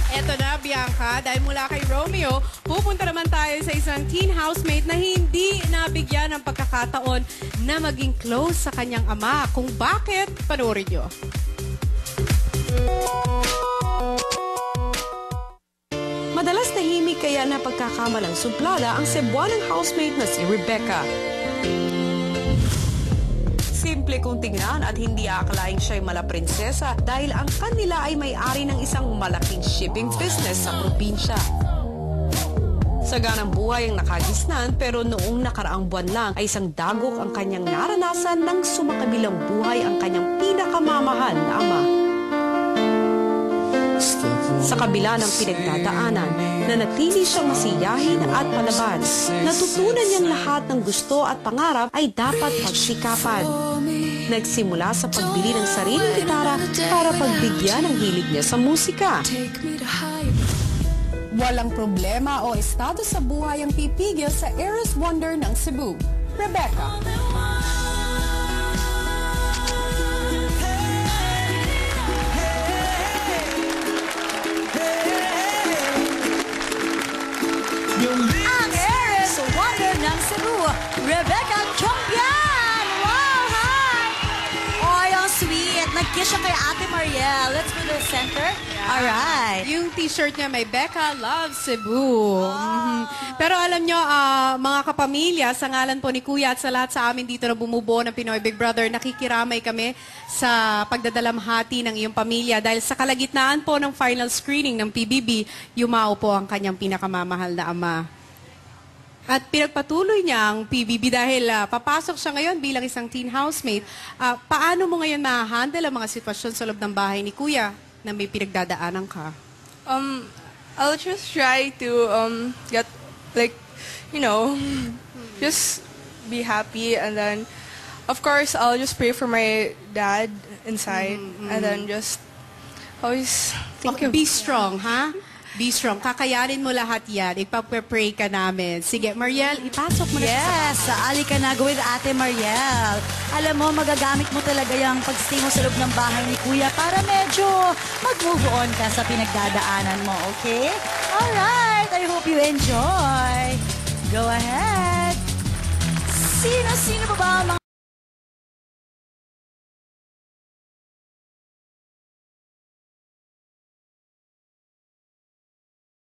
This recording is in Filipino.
Eto na, Bianca, dahil mula kay Romeo, pupunta naman tayo sa isang teen housemate na hindi nabigyan ng pagkakataon na maging close sa kanyang ama. Kung bakit, panoorin nyo. Madalas tahimik kaya na pagkakamalang suplada ang Cebuanang housemate na si Rebecca. Simple kung tingnan at hindi akalaing siya'y malaprinsesa dahil ang kanila ay may-ari ng isang malaking shipping business sa probinsya. Saganang buhay ang nakagisnan pero noong nakaraang buwan lang ay isang dagok ang kanyang naranasan nang sumakabilang buhay ang kanyang pinakamamahal na ama. Sa kabila ng pinagdadaanan, nanatili siyang masiyahin at palaban. Natutunan niyang lahat ng gusto at pangarap ay dapat pagsikapan. Nagsimula sa pagbili ng sariling gitara para pagbigyan ang hilig niya sa musika. Walang problema o estado sa buhay ang pipigil sa heiress wonder ng Cebu, Rebecca. Ang heiress wonder ng Cebu, Rebecca Champion! Wow, hi! Oy, ang sweet. Nag-kiss siya kay Ate Mariel. Let's go to the center. Alright. Yung t-shirt niya may Becca Loves Cebu. Pero alam nyo, mga kapamilya, sa ngalan po ni Kuya at sa lahat sa amin dito na bumubuo ng Pinoy Big Brother, nakikiramay kami sa pagdadalamhati ng iyong pamilya dahil sa kalagitnaan po ng final screening ng PBB, yumao po ang kanyang pinakamamahal na ama. At pinagpatuloy niya ang PBB dahil papasok siya ngayon bilang isang teen housemate. Paano mo ngayon ma-handle ang mga sitwasyon sa loob ng bahay ni Kuya na may pinagdadaanan ka? I'll just try to get, like, you know, just be happy, and then, of course, I'll just pray for my dad inside, and then just always think Okay, be strong, ha? Be strong. Kakayanin mo lahat yan. Ipapre-pray ka namin. Sige, Mariel, ipasok mo na Yes, ali ka na with Ate Mariel. Alam mo, magagamit mo talaga yung pagstay mo sa loob ng bahay ni Kuya para medyo mag-move on ka sa pinagdadaanan mo, okay? Alright, I hope you enjoy. Go ahead. Sino-sino pa ba ang mga